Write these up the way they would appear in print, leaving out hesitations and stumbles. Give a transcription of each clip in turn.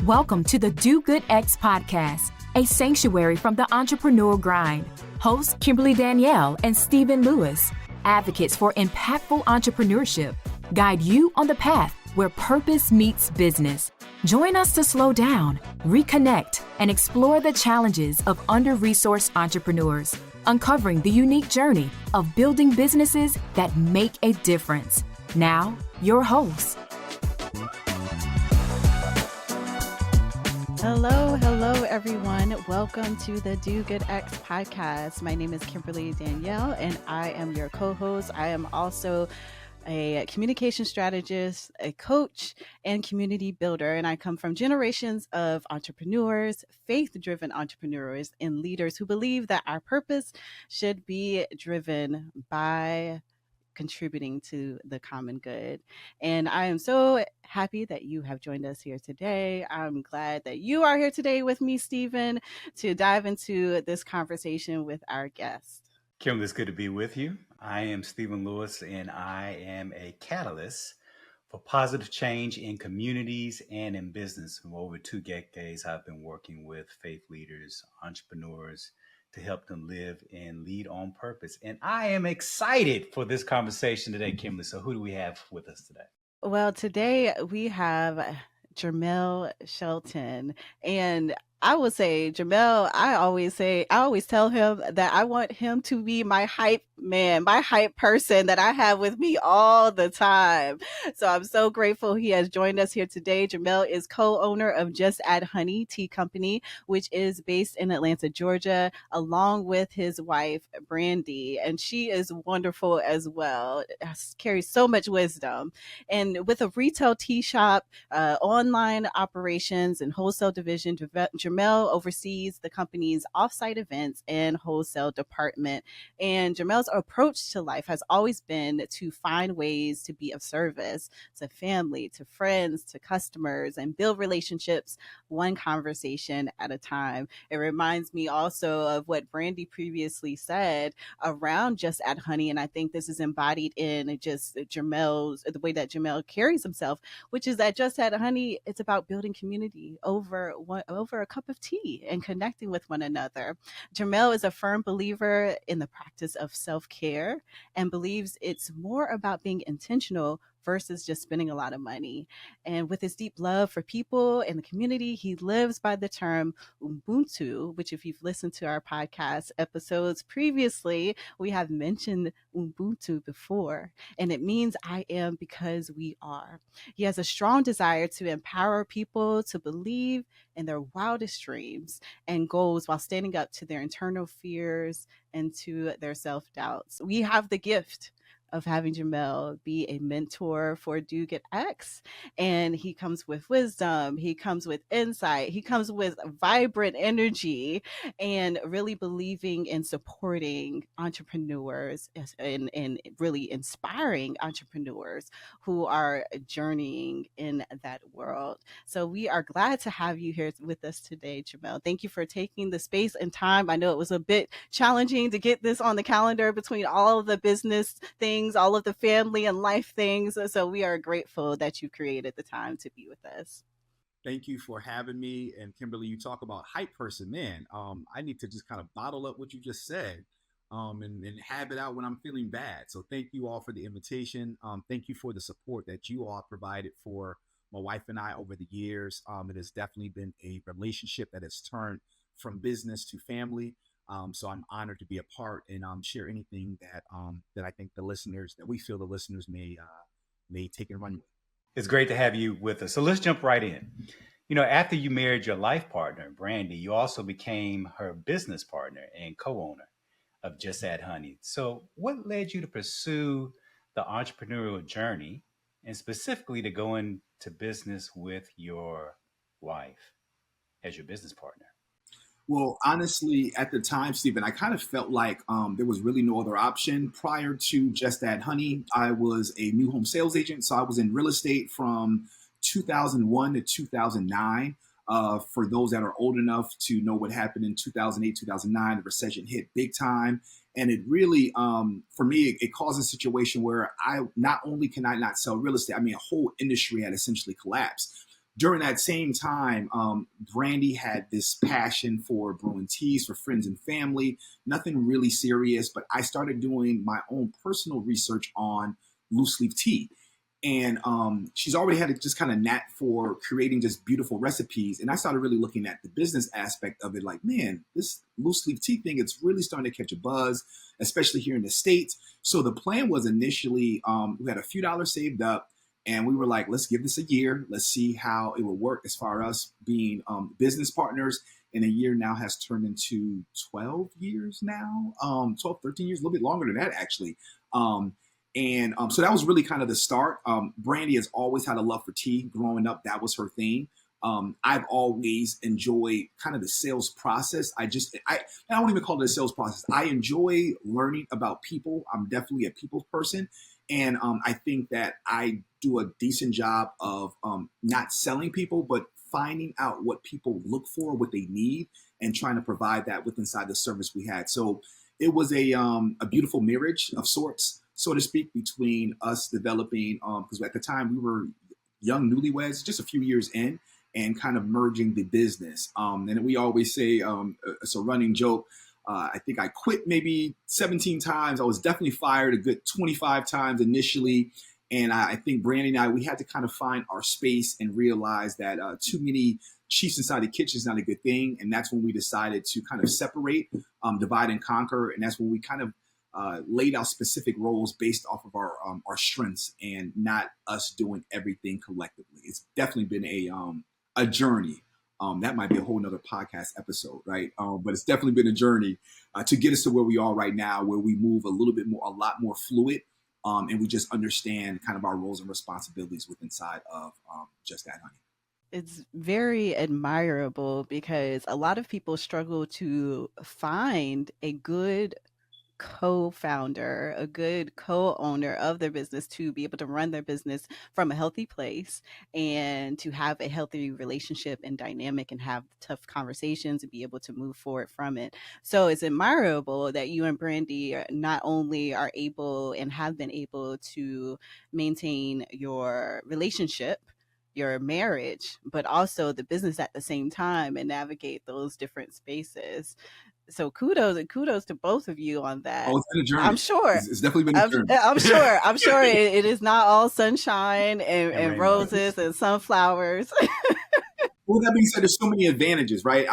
Welcome to the Do Good X podcast, a sanctuary from the entrepreneurial grind. Hosts Kimberly Danielle and Stephen Lewis, advocates for impactful entrepreneurship, guide you on the path where purpose meets business. Join us to slow down, reconnect, and explore the challenges of under-resourced entrepreneurs, uncovering the unique journey of building businesses that make a difference. Now, your hosts. Hello, everyone. Welcome to the Do Good X podcast. My name is Kimberly Danielle, and I am your co-host. I am also a communication strategist, a coach, and community builder. And I come from generations of entrepreneurs, faith-driven entrepreneurs, and leaders who believe that our purpose should be driven by contributing to the common good. And I am so happy that you have joined us here today. I'm glad that you are here today with me, Stephen, to dive into this conversation with our guest. Kimberly, it's good to be with you. I am Stephen Lewis, and I am a catalyst for positive change in communities and in business. For over 2 decades, I've been working with faith leaders, entrepreneurs, to help them live and lead on purpose. And I am excited for this conversation today, Kimberly. So who do we have with us today? Well, today we have Jermail Shelton. And I would say, Jermail, I always tell him that I want him to be my hype man, my hype person that I have with me all the time. So I'm so grateful he has joined us here today. Jermail is co-owner of Just Add Honey Tea Company, which is based in Atlanta, Georgia, along with his wife, Brandi. And she is wonderful as well, carries so much wisdom. And with a retail tea shop, online operations and wholesale division, Jermail oversees the company's offsite events and wholesale department. And Jermail's approach to life has always been to find ways to be of service to family, to friends, to customers, and build relationships one conversation at a time. It reminds me also of what Brandi previously said around Just Add Honey. And I think this is embodied in just the way that Jermail carries himself, which is that Just Add Honey, it's about building community over a cup of tea and connecting with one another. Jermail is a firm believer in the practice of self-care and believes it's more about being intentional versus just spending a lot of money. And with his deep love for people and the community, he lives by the term Ubuntu, which if you've listened to our podcast episodes previously, we have mentioned Ubuntu before. And it means I am because we are. He has a strong desire to empower people to believe in their wildest dreams and goals while standing up to their internal fears and to their self-doubts. We have the gift of having Jermail be a mentor for Do Good X. And he comes with wisdom, he comes with insight, he comes with vibrant energy, and really believing in supporting entrepreneurs and really inspiring entrepreneurs who are journeying in that world. So we are glad to have you here with us today, Jermail. Thank you for taking the space and time. I know it was a bit challenging to get this on the calendar between all of the business things, all of the family and life things. So we are grateful that you created the time to be with us. Thank you for having me. And Kimberly, you talk about hype person, man. I need to just kind of bottle up what you just said and have it out when I'm feeling bad. So thank you all for the invitation. Thank you for the support that you all provided for my wife and I over the years. It has definitely been a relationship that has turned from business to family. So I'm honored to be a part and share anything that I think we feel the listeners may take and run with. It's great to have you with us. So let's jump right in. You know, after you married your life partner, Brandi, you also became her business partner and co-owner of Just Add Honey. So what led you to pursue the entrepreneurial journey and specifically to go into business with your wife as your business partner? Well, honestly, at the time, Stephen, I kind of felt like there was really no other option. Prior to Just Add Honey, I was a new home sales agent. So I was in real estate from 2001 to 2009. For those that are old enough to know what happened in 2008, 2009, the recession hit big time. And it really, for me, it caused a situation where I not only can I not sell real estate, I mean, a whole industry had essentially collapsed. during that same time, Brandi had this passion for brewing teas for friends and family, nothing really serious, but I started doing my own personal research on loose leaf tea. And she's already had a just kind of knack for creating just beautiful recipes. And I started really looking at the business aspect of it, like, man, this loose leaf tea thing, it's really starting to catch a buzz, especially here in the States. So the plan was initially, we had a few dollars saved up, and we were like, let's give this a year. Let's see how it will work as far as us being business partners. And a year now has turned into 12 years now, 12, 13 years, a little bit longer than that, actually. So that was really kind of the start. Brandi has always had a love for tea. Growing up, that was her thing. I've always enjoyed kind of the sales process. I don't even call it a sales process. I enjoy learning about people. I'm definitely a people's person. And I think that I do a decent job of not selling people, but finding out what people look for, what they need, and trying to provide that with inside the service we had. So it was a beautiful marriage of sorts, so to speak, between us developing, because at the time we were young newlyweds, just a few years in, and kind of merging the business. And we always say, it's a running joke, I think I quit maybe 17 times. I was definitely fired a good 25 times initially. And I think Brandi and I, we had to kind of find our space and realize that too many chiefs inside the kitchen is not a good thing. And that's when we decided to kind of separate, divide and conquer. And that's when we kind of laid out specific roles based off of our strengths and not us doing everything collectively. It's definitely been a journey. That might be a whole nother podcast episode, right? But it's definitely been a journey to get us to where we are right now, where we move a lot more fluid, and we just understand kind of our roles and responsibilities with inside of Just That Honey. It's very admirable because a lot of people struggle to find a good co-founder, a good co-owner of their business to be able to run their business from a healthy place and to have a healthy relationship and dynamic and have tough conversations and be able to move forward from it. So it's admirable that you and Brandi not only are able and have been able to maintain your relationship, your marriage, but also the business at the same time and navigate those different spaces. So kudos to both of you on that. Oh, it's been a journey. I'm sure It's definitely been a journey. I'm sure it is not all sunshine and roses and sunflowers. Well, that being said, there's so many advantages, right?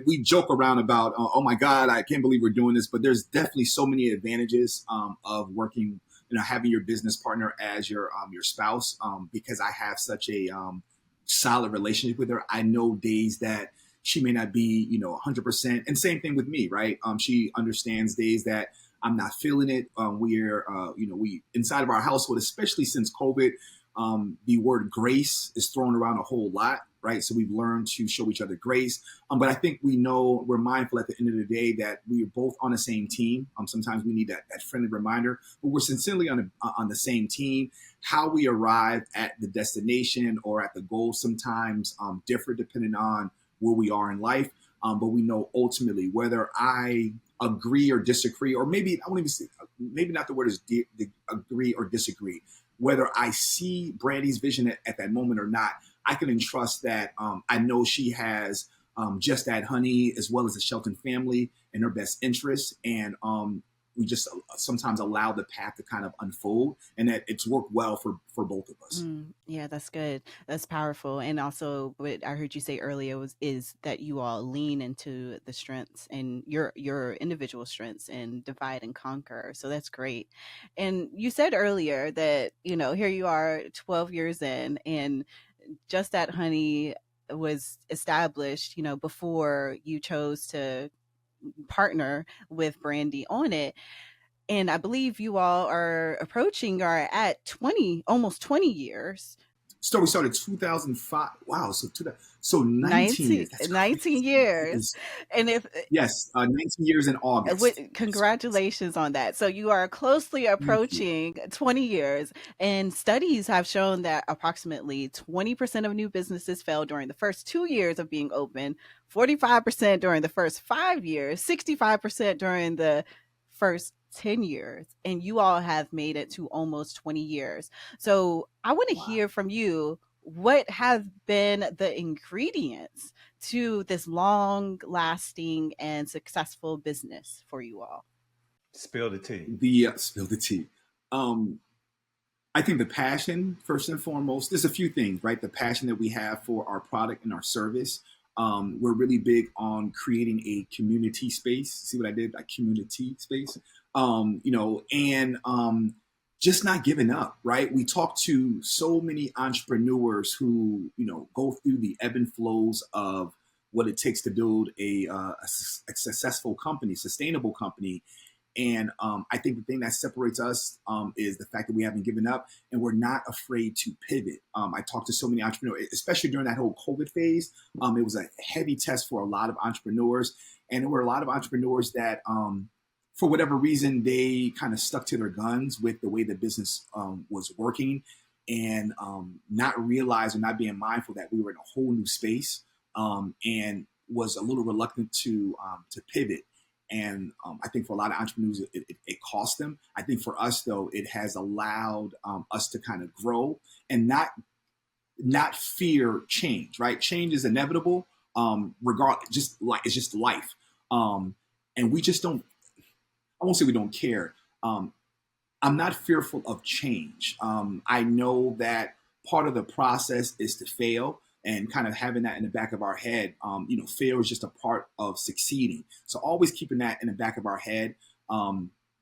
We joke around about, oh my God, I can't believe we're doing this, but there's definitely so many advantages of working, having your business partner as your spouse, because I have such a solid relationship with her. I know days that she may not be, 100%. And same thing with me, right? She understands days that I'm not feeling it. We inside of our household, especially since COVID, the word grace is thrown around a whole lot, right? So we've learned to show each other grace. But I think we're mindful at the end of the day that we are both on the same team. Sometimes we need that friendly reminder, but we're sincerely on the same team. How we arrive at the destination or at the goal sometimes differ depending on where we are in life. But we know ultimately whether I agree or disagree, or maybe I won't even say, maybe not the word is agree or disagree, whether I see Brandi's vision at that moment or not, I can entrust that I know she has Just That Honey as well as the Shelton family in her best interest. And we just sometimes allow the path to kind of unfold, and that it's worked well for both of us. Yeah, that's good. That's powerful. And also what I heard you say earlier is that you all lean into the strengths and your individual strengths and divide and conquer. So that's great. And you said earlier that, here you are 12 years in, and Just That Honey was established, before you chose to partner with Brandi on it. And I believe you all are at almost 20 years. So we started 2005. Wow. So 19 years. 19 years. And 19 years in August. Congratulations on that. So you are closely approaching 20 years. And studies have shown that approximately 20% of new businesses fail during the first 2 years of being open, 45% during the first 5 years, 65% during the first 10 years, and you all have made it to almost 20 years. So I want to hear from you. what have been the ingredients to this long lasting and successful business for you all? Spill the tea. The spill the tea. Um, I think the passion, first and foremost, there's a few things, right? The passion that we have for our product and our service. We're really big on creating a community space. See what I did? A community space. And just not giving up, right? We talk to so many entrepreneurs who, go through the ebb and flows of what it takes to build a successful company, sustainable company. And I think the thing that separates us is the fact that we haven't given up and we're not afraid to pivot. I talked to so many entrepreneurs, especially during that whole COVID phase. It was a heavy test for a lot of entrepreneurs. And there were a lot of entrepreneurs that, for whatever reason, they kind of stuck to their guns with the way the business was working and not realizing, not being mindful that we were in a whole new space and was a little reluctant to pivot. And I think for a lot of entrepreneurs, it cost them. I think for us, though, it has allowed us to kind of grow and not fear change, right? Change is inevitable, it's just life. And we just don't, I won't say we don't care. I'm not fearful of change. I know that part of the process is to fail. And kind of having that in the back of our head, failure is just a part of succeeding. So always keeping that in the back of our head,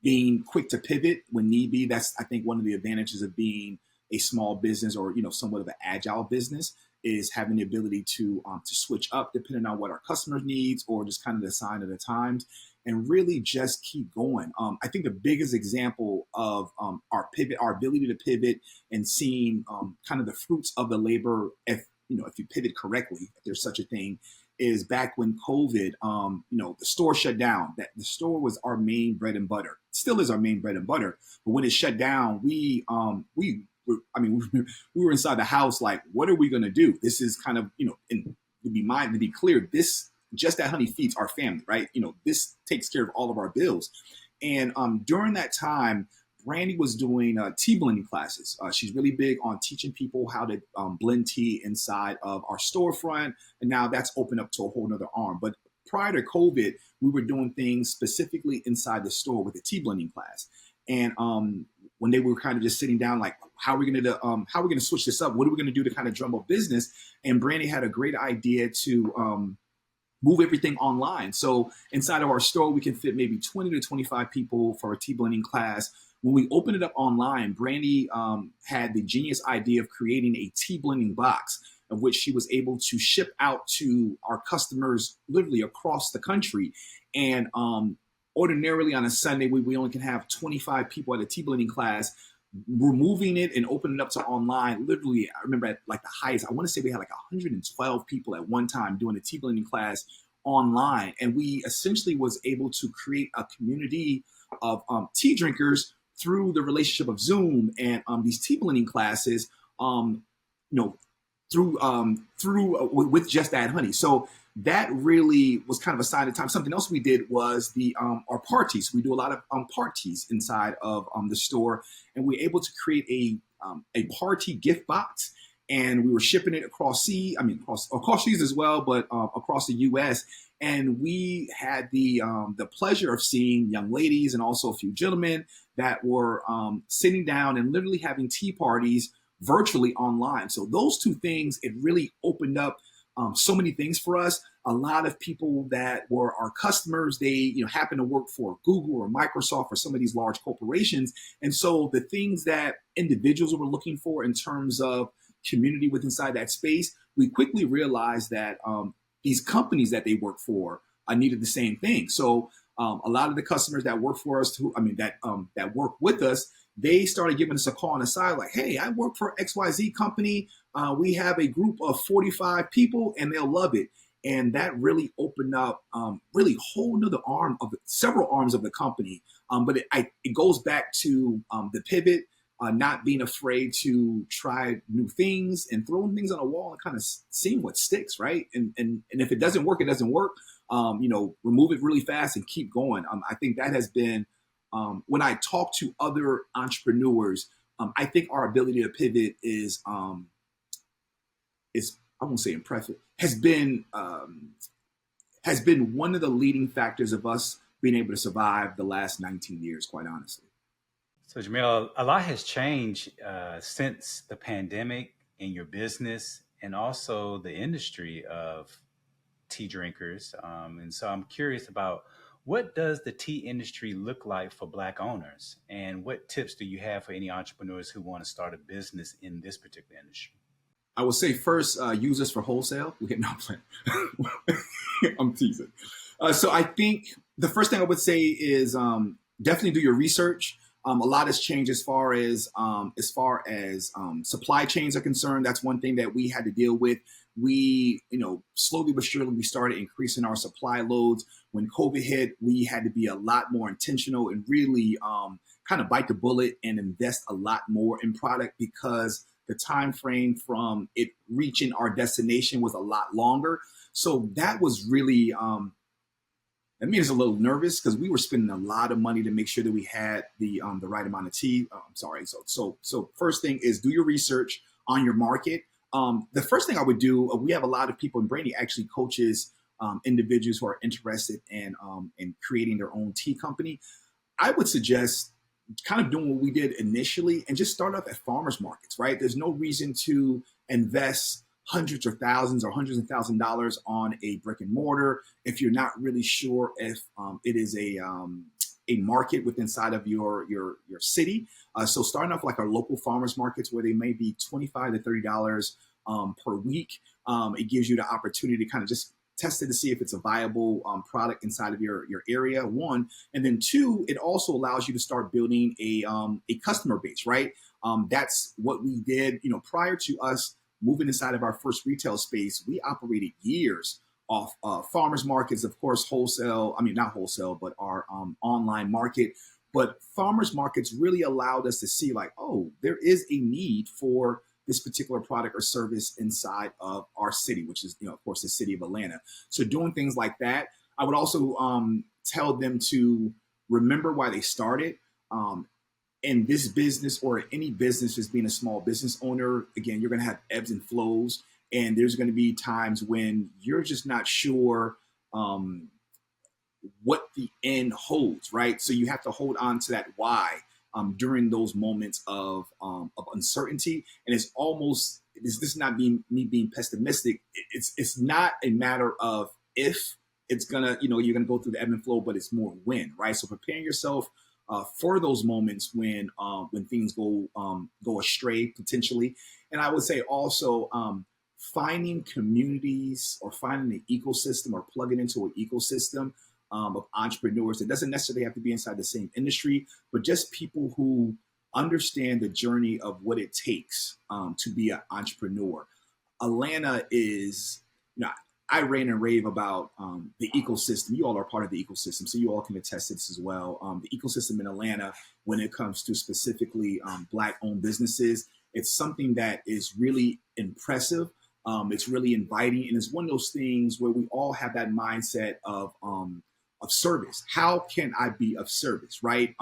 being quick to pivot when need be. That's, I think, one of the advantages of being a small business or, somewhat of an agile business is having the ability to switch up depending on what our customers needs or just kind of the sign of the times and really just keep going. I think the biggest example of our pivot, our ability to pivot and seeing kind of the fruits of the labor, if you pivot correctly, if there's such a thing, is back when COVID, the store shut down. That the store was our main bread and butter. It still is our main bread and butter. But when it shut down, we were inside the house like, what are we going to do? This is kind of, and to be clear, this Just That Honey feeds our family, right? This takes care of all of our bills. And during that time, Brandi was doing tea blending classes. She's really big on teaching people how to blend tea inside of our storefront. And now that's opened up to a whole nother arm. But prior to COVID, we were doing things specifically inside the store with the tea blending class. And when they were kind of just sitting down, like, how are we going to switch this up? What are we going to do to kind of drum up business? And Brandi had a great idea to move everything online. So inside of our store, we can fit maybe 20 to 25 people for a tea blending class. When we opened it up online, Brandi had the genius idea of creating a tea blending box, of which she was able to ship out to our customers literally across the country. And ordinarily on a Sunday, we only can have 25 people at a tea blending class. Removing it and opening it up to online, literally, I remember at like the highest, I want to say we had like 112 people at one time doing a tea blending class online. And we essentially was able to create a community of tea drinkers through the relationship of Zoom and these tea blending classes, with Just That Honey. So that really was kind of a sign of time. Something else we did was our parties. We do a lot of parties inside of the store, and we were able to create a party gift box. And we were shipping it across seas as well, but across the U.S. And we had the pleasure of seeing young ladies and also a few gentlemen that were sitting down and literally having tea parties virtually online. So those two things, it really opened up so many things for us. A lot of people that were our customers, they happen to work for Google or Microsoft or some of these large corporations. And so the things that individuals were looking for in terms of community within inside that space, we quickly realized that these companies that they work for needed the same thing. So a lot of the customers that work for us, that work with us, they started giving us a call on the side like, hey, I work for XYZ company. We have a group of 45 people and they'll love it. And that really opened up really whole nother several arms of the company. But it goes back to the pivot, not being afraid to try new things and throwing things on a wall and kind of seeing what sticks, right? And if it doesn't work, it doesn't work. Remove it really fast and keep going. I think that has been, when I talk to other entrepreneurs, I think our ability to pivot is is, I won't say impressive, has been one of the leading factors of us being able to survive the last 19 years, quite honestly. So, Jermail, a lot has changed since the pandemic in your business and also the industry of tea drinkers. And so I'm curious about, what does the tea industry look like for Black owners? And what tips do you have for any entrepreneurs who want to start a business in this particular industry? I would say first, use us for wholesale. We get no plan. I'm teasing. So I think the first thing I would say is definitely do your research. A lot has changed as far as supply chains are concerned. That's one thing that we had to deal with. We, slowly but surely, we started increasing our supply loads. When COVID hit, we had to be a lot more intentional and really kind of bite the bullet and invest a lot more in product, because the time frame from it reaching our destination was a lot longer. So that was really, that made us a little nervous, because we were spending a lot of money to make sure that we had the right amount of tea. So first thing is do your research on your market. The first thing I would do, we have a lot of people, and Brandi actually coaches individuals who are interested in creating their own tea company. I would suggest kind of doing what we did initially and just start off at farmers markets, right? There's no reason to invest hundreds of thousands or hundreds of $1,000s on a brick and mortar if you're not really sure if it is a market within inside of your city. So starting off like our local farmers markets, where they may be $25 to $30 per week, it gives you the opportunity to kind of just test it to see if it's a viable product inside of your area, one. And then two, it also allows you to start building a customer base, right? That's what we did, prior to us moving inside of our first retail space. We operated years off farmers markets, of course, not wholesale, but our online market. But farmers markets really allowed us to see like, oh, there is a need for this particular product or service inside of our city, which is, of course, the city of Atlanta. So doing things like that. I would also tell them to remember why they started. In this business, or any business, as being a small business owner, again, you're going to have ebbs and flows. And there's going to be times when you're just not sure what the end holds, right? So you have to hold on to that why during those moments of uncertainty. And it's almost, this is not me being pessimistic. It's not a matter of if it's gonna, you're gonna go through the ebb and flow, but it's more when, right? So preparing yourself for those moments when things go astray potentially. And I would say also finding communities or finding an ecosystem or plugging into an ecosystem of entrepreneurs. It doesn't necessarily have to be inside the same industry, but just people who understand the journey of what it takes to be an entrepreneur. Atlanta is, I rave and rave about the ecosystem. You all are part of the ecosystem, so you all can attest to this as well. The ecosystem in Atlanta, when it comes to specifically Black-owned businesses, it's something that is really impressive. It's really inviting, and it's one of those things where we all have that mindset of service. How can I be of service, right?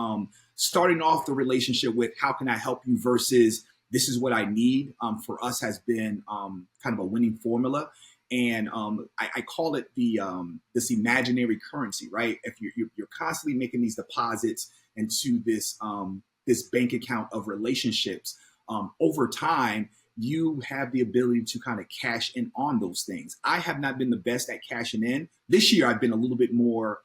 Starting off the relationship with how can I help you versus this is what I need, for us has been kind of a winning formula. And I call it this imaginary currency, right? If you're constantly making these deposits into this bank account of relationships, over time, you have the ability to kind of cash in on those things. I have not been the best at cashing in. This year, I've been a little bit more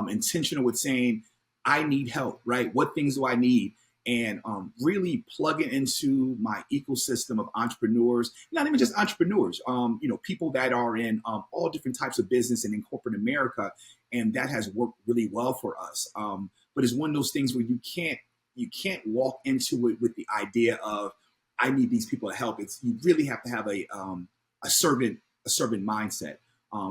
intentional with saying, I need help, right? What things do I need? And really plugging into my ecosystem of entrepreneurs, not even just entrepreneurs, people that are in all different types of business and in corporate America. And that has worked really well for us. But it's one of those things where you can't walk into it with the idea of, I need these people to help. You really have to have a servant mindset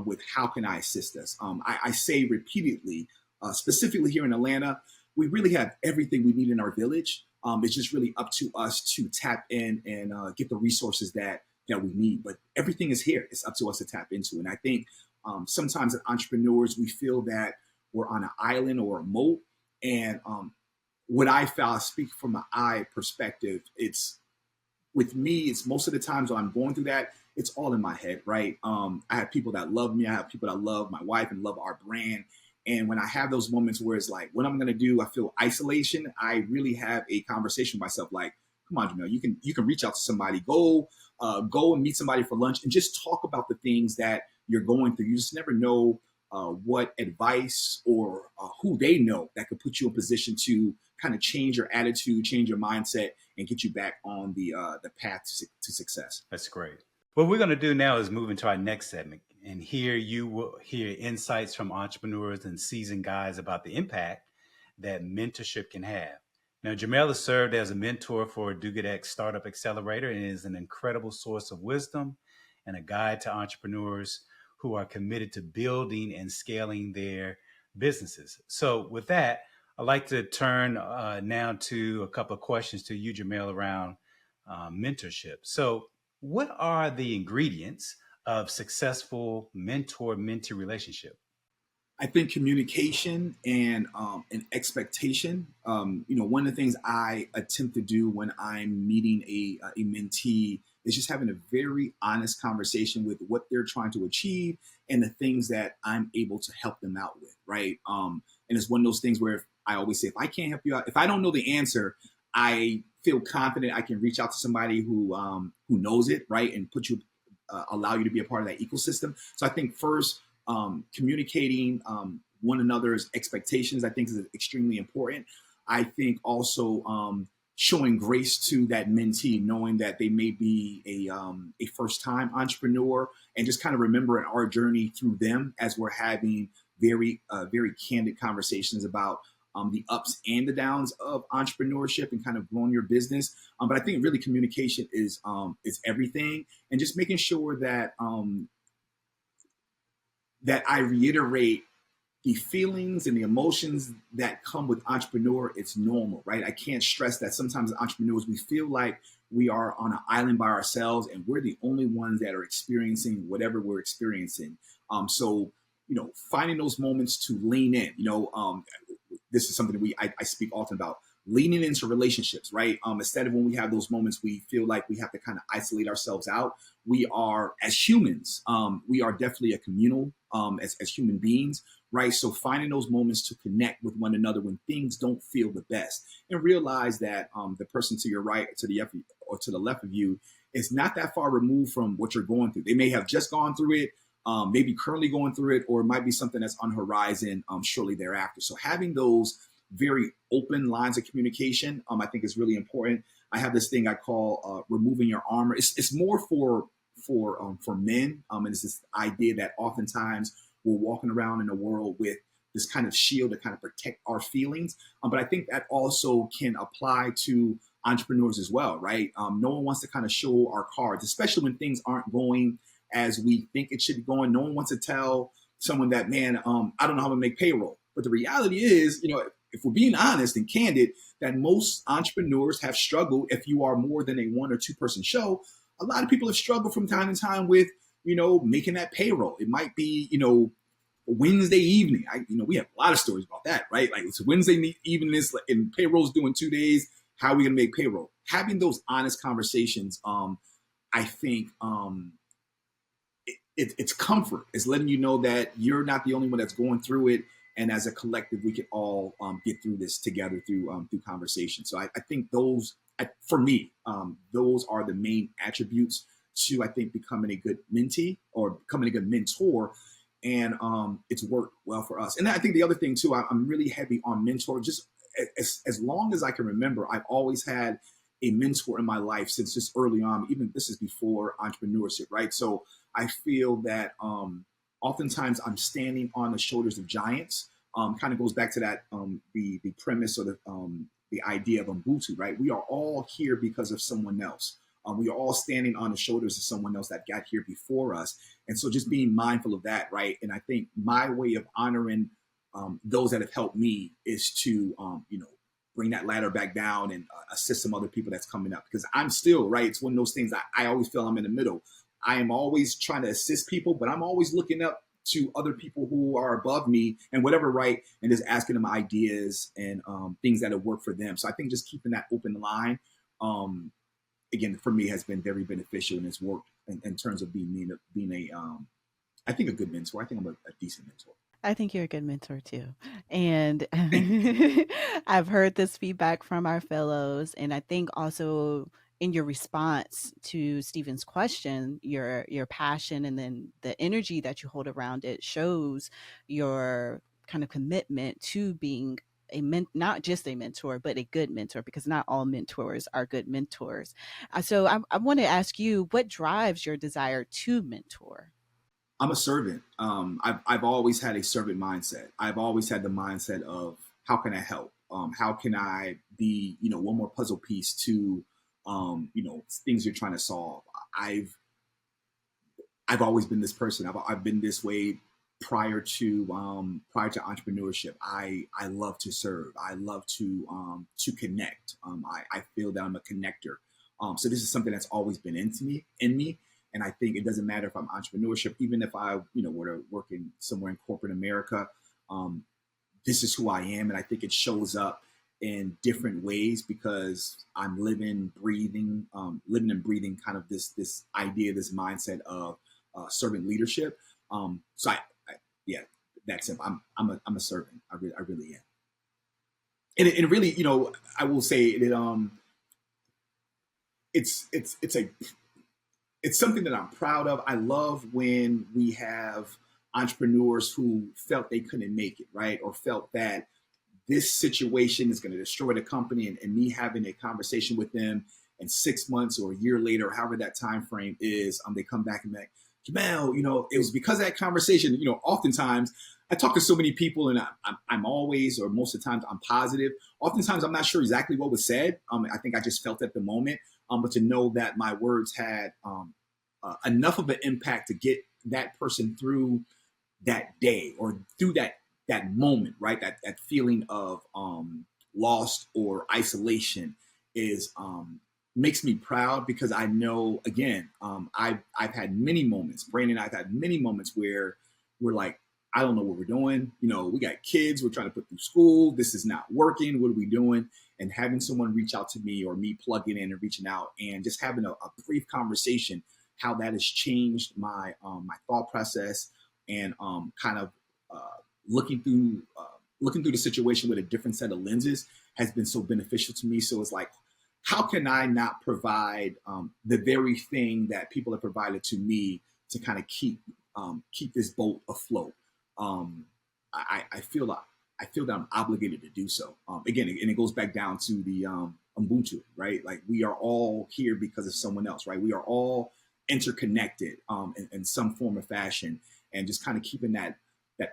with how can I assist us? I say repeatedly, specifically here in Atlanta, we really have everything we need in our village. It's just really up to us to tap in and get the resources that we need. But everything is here. It's up to us to tap into. And I think sometimes as entrepreneurs, we feel that we're on an island or a moat. And what I found, speak from an I perspective, with me, it's most of the times when I'm going through that, it's all in my head, right? I have people that love me. I have people that love my wife and love our brand. And when I have those moments where it's like, what I'm going to do, I feel isolation. I really have a conversation with myself, like, come on, Jamil, you can reach out to somebody, go and meet somebody for lunch and just talk about the things that you're going through. You just never know what advice or who they know that could put you in position to kind of change your attitude, change your mindset, and get you back on the path to success. That's great. What we're going to do now is move into our next segment. And here you will hear insights from entrepreneurs and seasoned guys about the impact that mentorship can have. Now, Jermail has served as a mentor for Do-Good-X Startup Accelerator and is an incredible source of wisdom and a guide to entrepreneurs who are committed to building and scaling their businesses. So with that, I'd like to turn now to a couple of questions to you, Jermail, around mentorship. So what are the ingredients of successful mentor-mentee relationship? I think communication and expectation. One of the things I attempt to do when I'm meeting a mentee is just having a very honest conversation with what they're trying to achieve and the things that I'm able to help them out with, right? And it's one of those things where I always say, if I can't help you out, if I don't know the answer, I feel confident I can reach out to somebody who knows it, right, and allow you to be a part of that ecosystem. So I think first, communicating one another's expectations, I think, is extremely important. I think also showing grace to that mentee, knowing that they may be a first-time entrepreneur, and just kind of remembering our journey through them as we're having very candid conversations about the ups and the downs of entrepreneurship and kind of growing your business. But I think really communication is everything, and just making sure that that I reiterate the feelings and the emotions that come with entrepreneur. It's normal, right? I can't stress that sometimes as entrepreneurs, we feel like we are on an island by ourselves and we're the only ones that are experiencing whatever we're experiencing. So, finding those moments to lean in, this is something that I speak often about, leaning into relationships, right? Instead of when we have those moments, we feel like we have to kind of isolate ourselves out. We are, as humans, we are definitely a communal as human beings, right? So finding those moments to connect with one another when things don't feel the best, and realize that the person to your right, to the left of you, is not that far removed from what you're going through. They may have just gone through it, maybe currently going through it, or it might be something that's on the horizon shortly thereafter. So having those very open lines of communication, I think is really important. I have this thing I call removing your armor. It's more for men, and it's this idea that oftentimes we're walking around in a world with this kind of shield to kind of protect our feelings. But I think that also can apply to entrepreneurs as well, right? No one wants to kind of show our cards, especially when things aren't going as we think it should be going. No one wants to tell someone that, man, I don't know how to make payroll. But the reality is, if we're being honest and candid, that most entrepreneurs have struggled. If you are more than a 1 or 2 person show, a lot of people have struggled from time to time with, making that payroll. It might be, Wednesday evening. We have a lot of stories about that, right? Like it's Wednesday evening, and payroll's doing 2 days. How are we gonna make payroll? Having those honest conversations, I think it's comfort. It's letting you know that you're not the only one that's going through it. And as a collective, we can all get through this together through conversation. So I think those, for me, those are the main attributes to, I think, becoming a good mentee or becoming a good mentor. And it's worked well for us. And I think the other thing too, I'm really heavy on mentor. Just as long as I can remember, I've always had a mentor in my life since just early on. Even this is before entrepreneurship, right? So I feel that oftentimes I'm standing on the shoulders of giants. Kind of goes back to that the premise or the idea of Ubuntu, right? We are all here because of someone else. We are all standing on the shoulders of someone else that got here before us. And so just being mindful of that, right? And I think my way of honoring those that have helped me is to, bring that ladder back down and assist some other people that's coming up. Because I'm still, right, it's one of those things I always feel I'm in the middle. I am always trying to assist people, but I'm always looking up to other people who are above me and whatever, right, and just asking them ideas and things that have worked for them. So I think just keeping that open line again, for me has been very beneficial and has worked in terms of being I think a good mentor. I think I'm a decent mentor. I think you're a good mentor too. And I've heard this feedback from our fellows. And I think also in your response to Stephen's question, your passion and then the energy that you hold around it shows your kind of commitment to being not just a mentor, but a good mentor, because not all mentors are good mentors. So I want to ask you, what drives your desire to mentor? I'm a servant. I've always had a servant mindset. I've always had the mindset of how can I help? How can I be, one more puzzle piece to, things you're trying to solve. I've always been this person. I've been this way prior to entrepreneurship. I love to serve. I love to connect. I feel that I'm a connector. So this is something that's always been in me. And I think it doesn't matter if I'm entrepreneurship, even if I, were to work in somewhere in corporate America, this is who I am. And I think it shows up in different ways because I'm living and breathing kind of this idea, this mindset of servant leadership. Yeah, that's it. I'm a servant. I really am. And it really, I will say that it's something that I'm proud of. I love when we have entrepreneurs who felt they couldn't make it, right? Or felt that this situation is going to destroy the company, and me having a conversation with them and 6 months or a year later, however that time frame is, they come back and be like, Jermail, it was because of that conversation. Oftentimes I talk to so many people and I'm always, or most of the times I'm positive. Oftentimes I'm not sure exactly what was said. I think I just felt at the moment. But to know that my words had enough of an impact to get that person through that day or through that moment, right? That feeling of lost or isolation is makes me proud because I know, again, I've had many moments, Brandi and I've had many moments where we're like, I don't know what we're doing. We got kids, we're trying to put through school. This is not working. What are we doing? And having someone reach out to me or me plugging in and reaching out and just having a brief conversation, how that has changed my thought process and kind of looking through the situation with a different set of lenses has been so beneficial to me. So it's like, how can I not provide the very thing that people have provided to me to kind of keep this boat afloat? I feel that I'm obligated to do so. Again, and it goes back down to the Ubuntu, right? Like we are all here because of someone else, right? We are all interconnected in some form or fashion, and just kind of keeping that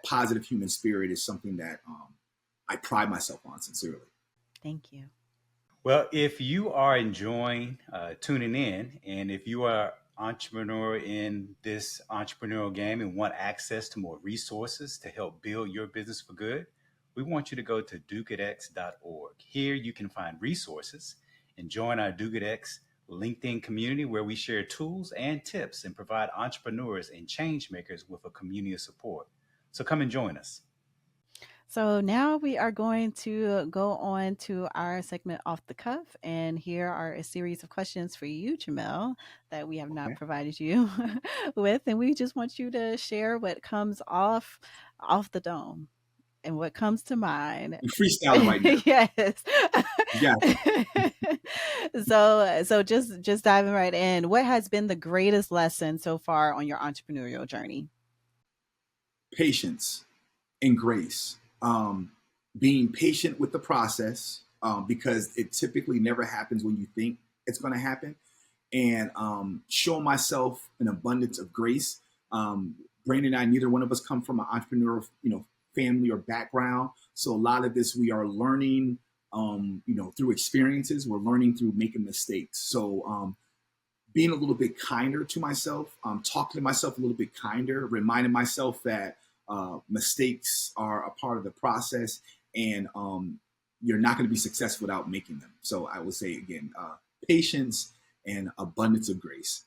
positive human spirit is something that I pride myself on sincerely. Thank you. Well, if you are enjoying tuning in, and if you are entrepreneur in this entrepreneurial game and want access to more resources to help build your business for good, we want you to go to dogoodx.org. Here you can find resources and join our DoGoodX LinkedIn community where we share tools and tips and provide entrepreneurs and change makers with a community of support. So come and join us. So now we are going to go on to our segment Off the Cuff. And here are a series of questions for you, Jermail, that we have not provided you with. And we just want you to share what comes off the dome and what comes to mind. You're freestyling right now. Yes. Yeah. So just diving right in. What has been the greatest lesson so far on your entrepreneurial journey? Patience and grace. Being patient with the process because it typically never happens when you think it's going to happen, and showing myself an abundance of grace. Brandi and I, neither one of us come from an entrepreneurial, family or background, so a lot of this we are learning, through experiences. We're learning through making mistakes. So being a little bit kinder to myself, talking to myself a little bit kinder, reminding myself that mistakes are a part of the process, and you're not going to be successful without making them. So I would say, again, patience and abundance of grace.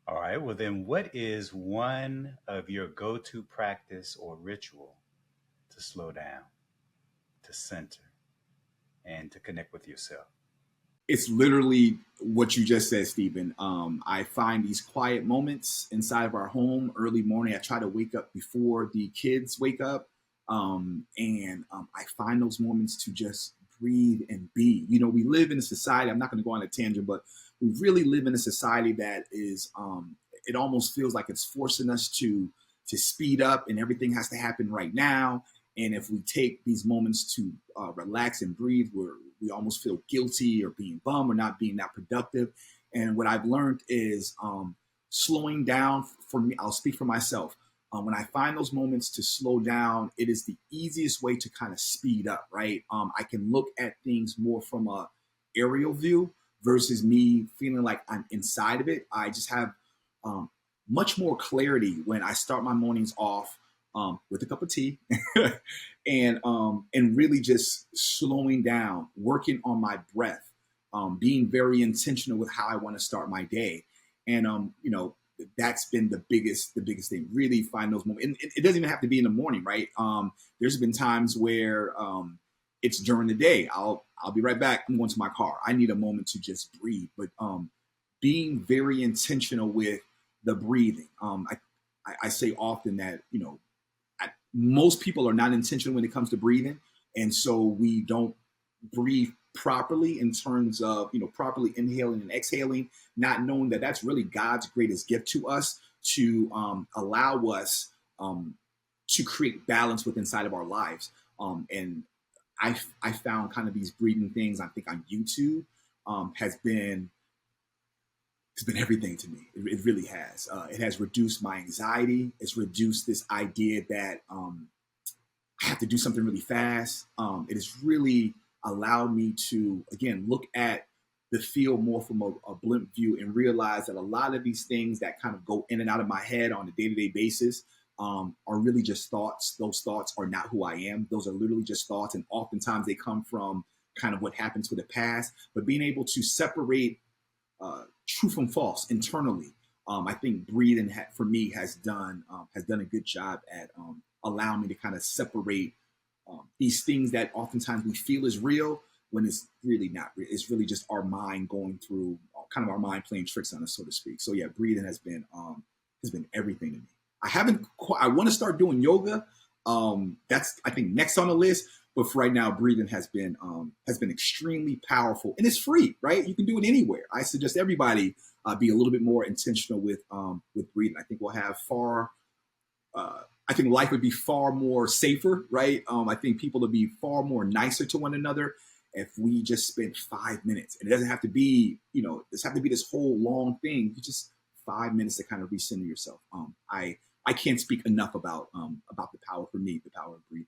All right. Well, then what is one of your go-to practice or ritual to slow down, to center, and to connect with yourself? It's literally what you just said, Stephen. I find these quiet moments inside of our home early morning. I try to wake up before the kids wake up. I find those moments to just breathe and be. You know, we live in a society, I'm not going to go on a tangent, but we really live in a society that is, it almost feels like it's forcing us to speed up and everything has to happen right now. And if we take these moments to relax and breathe, we almost feel guilty or being bummed or not being that productive. And what I've learned is slowing down. For me, I'll speak for myself. When I find those moments to slow down, it is the easiest way to kind of speed up, right? I can look at things more from a aerial view versus me feeling like I'm inside of it. I just have much more clarity when I start my mornings off with a cup of tea and really just slowing down, working on my breath, being very intentional with how I want to start my day. And, that's been the biggest thing, really find those moments. And it doesn't even have to be in the morning, right? There's been times where it's during the day. I'll be right back. I'm going to my car. I need a moment to just breathe. But being very intentional with the breathing. I say often that, most people are not intentional when it comes to breathing. And so we don't breathe properly in terms of, properly inhaling and exhaling, not knowing that that's really God's greatest gift to us to allow us to create balance with inside of our lives. And I found kind of these breathing things, I think on YouTube has been everything to me. It really has. It has reduced my anxiety. It's reduced this idea that I have to do something really fast. It has really allowed me to, again, look at the field more from a blimp view and realize that a lot of these things that kind of go in and out of my head on a day-to-day basis are really just thoughts. Those thoughts are not who I am. Those are literally just thoughts. And oftentimes they come from kind of what happened to the past. But being able to separate true from false internally, I think breathing for me has done a good job at allowing me to kind of separate these things that oftentimes we feel is real when it's really not real. It's really just our mind going through kind of our mind playing tricks on us, so to speak. So yeah, breathing has been everything to me. I want to start doing yoga. That's, I think, next on the list. But for right now, breathing has been extremely powerful, and it's free, right? You can do it anywhere. I suggest everybody be a little bit more intentional with breathing. I think we'll have I think life would be far more safer, right? I think people would be far more nicer to one another if we just spent 5 minutes. And it doesn't have to be, this have to be this whole long thing. You just 5 minutes to kind of recenter yourself. I can't speak enough about the power for me, the power of breathing.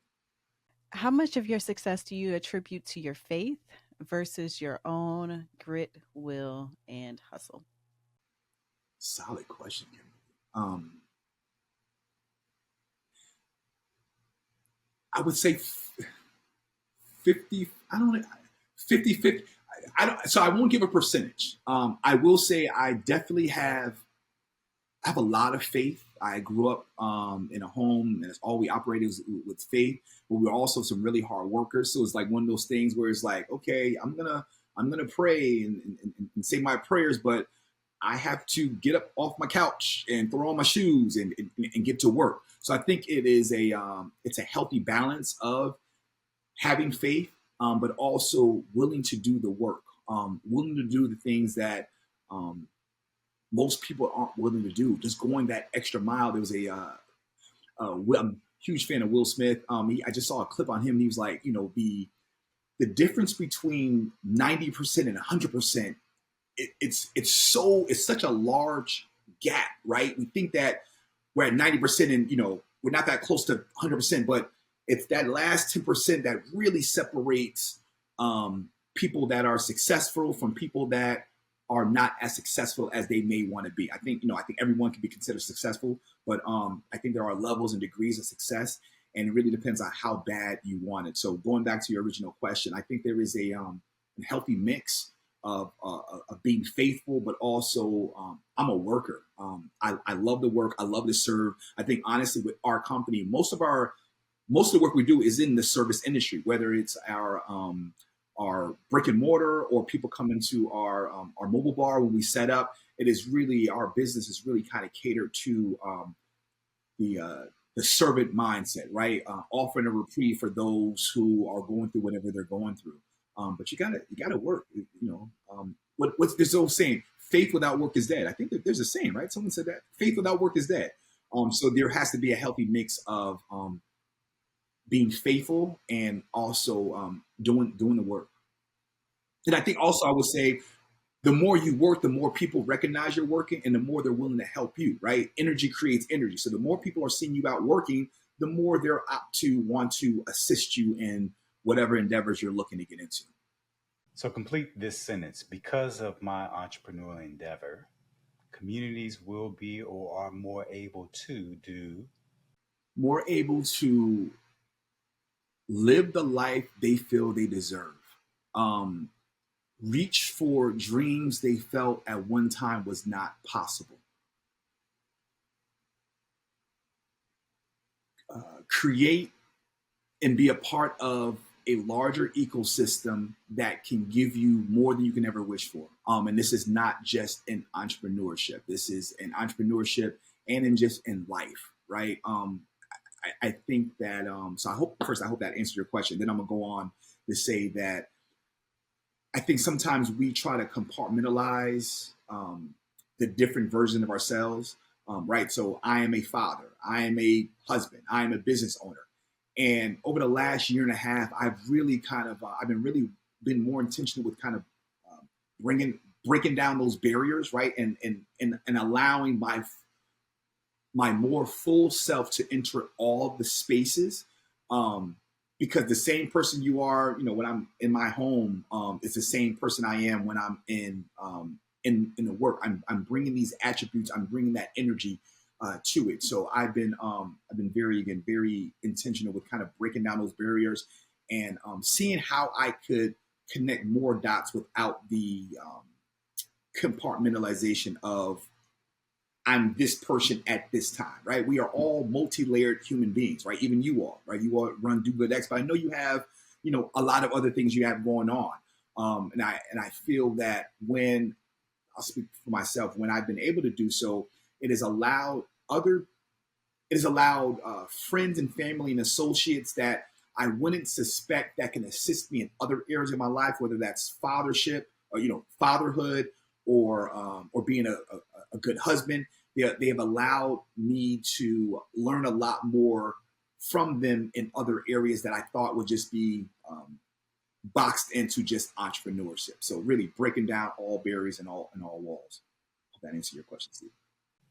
How much of your success do you attribute to your faith versus your own grit, will, and hustle? Solid question, Kimberly. I would say 50, 50. So I won't give a percentage. I will say I definitely have a lot of faith. I grew up in a home, and it's all we operated was with faith, but we were also some really hard workers. So it's like one of those things where it's like, okay, I'm gonna pray and say my prayers, but I have to get up off my couch and throw on my shoes and get to work. So I think it is it's a healthy balance of having faith, but also willing to do the work, willing to do the things that most people aren't willing to do. Just going that extra mile. There was I'm a huge fan of Will Smith. I just saw a clip on him. And he was like, the difference between 90% and 100%. It's such a large gap, right? We think that we're at 90% and, we're not that close to 100%, but it's that last 10% that really separates people that are successful from people that are not as successful as they may want to be. I think everyone can be considered successful, but I think there are levels and degrees of success, and it really depends on how bad you want it. So going back to your original question, I think there is a healthy mix of being faithful, but also I'm a worker. I love the work. I love to serve. I think honestly, with our company, most of the work we do is in the service industry, whether it's our our brick and mortar, or people come into our mobile bar when we set up. It is really, our business is really kind of catered to the servant mindset, right? Offering a reprieve for those who are going through whatever they're going through. But you gotta work. What's this old saying? Faith without work is dead. I think that there's a saying, right? Someone said that faith without work is dead. So there has to be a healthy mix of being faithful and also doing the work. And I think also I would say, the more you work, the more people recognize you're working, and the more they're willing to help you, right? Energy creates energy. So the more people are seeing you out working, the more they're apt to want to assist you in whatever endeavors you're looking to get into. So complete this sentence. Because of my entrepreneurial endeavor, communities will be or are more able to do. More able to live the life they feel they deserve. Reach for dreams they felt at one time was not possible. Create and be a part of a larger ecosystem that can give you more than you can ever wish for. And this is not just in entrepreneurship. This is in entrepreneurship and in life, right? I think that, so I hope that answered your question. Then I'm gonna go on to say that I think sometimes we try to compartmentalize the different version of ourselves, right? So I am a father, I am a husband, I am a business owner. And over the last year and a half, I've really I've been more intentional with kind of breaking down those barriers, right? And allowing my more full self to enter all the spaces. Because the same person you are, when I'm in my home, it's the same person I am when I'm in the work. I'm bringing these attributes, I'm bringing that energy to it. So I've been very intentional with kind of breaking down those barriers and seeing how I could connect more dots without the compartmentalization of I'm this person at this time, right? We are all multi-layered human beings, right? Even you all, right? You all run Do Good X, but I know you have, a lot of other things you have going on. And I feel that when I'll speak for myself, when I've been able to do so, it has allowed friends and family and associates that I wouldn't suspect that can assist me in other areas of my life, whether that's fathership or, fatherhood or being a good husband. They have allowed me to learn a lot more from them in other areas that I thought would just be boxed into just entrepreneurship. So really breaking down all barriers and all walls. Hope that answers your question, Steve.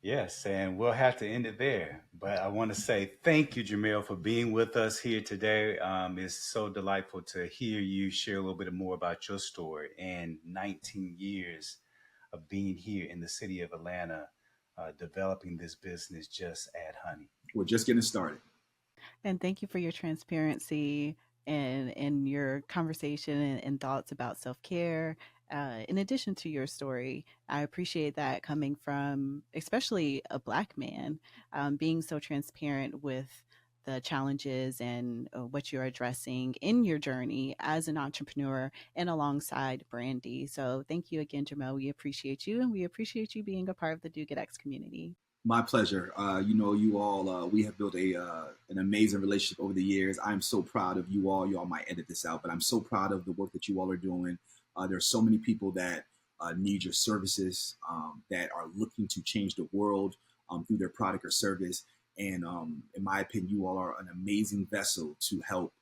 Yes, and we'll have to end it there. But I want to say thank you, Jermail, for being with us here today. It's so delightful to hear you share a little bit more about your story and 19 years of being here in the city of Atlanta, developing this business, Just Add Honey. We're just getting started. And thank you for your transparency and your conversation and thoughts about self-care. In addition to your story, I appreciate that coming from especially a Black man, being so transparent with the challenges and what you're addressing in your journey as an entrepreneur and alongside Brandi. So thank you again, Jermail. We appreciate you, and we appreciate you being a part of the Do Good X community. My pleasure. You all, we have built an amazing relationship over the years. I'm so proud of you all. You all might edit this out, but I'm so proud of the work that you all are doing. There are so many people that need your services, that are looking to change the world through their product or service. And in my opinion, you all are an amazing vessel to help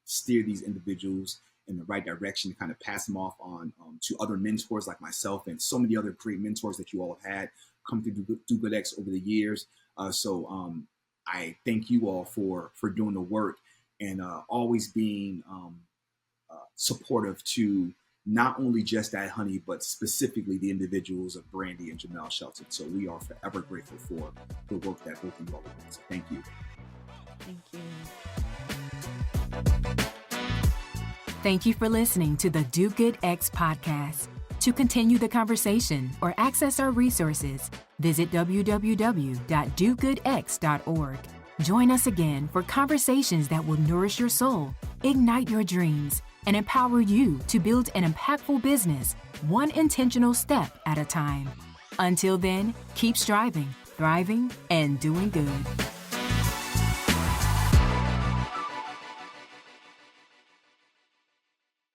steer these individuals in the right direction, to kind of pass them off on to other mentors like myself and so many other great mentors that you all have had come through Do Good X over the years. So I thank you all for doing the work and always being supportive to not only Just Add Honey, but specifically the individuals of Brandi and Jermail Shelton. So we are forever grateful for the work that both of you all are doing. So thank you. Thank you. Thank you for listening to the Do Good X podcast. To continue the conversation or access our resources, visit www.dogoodx.org. Join us again for conversations that will nourish your soul, ignite your dreams, and empower you to build an impactful business, one intentional step at a time. Until then, keep striving, thriving, and doing good.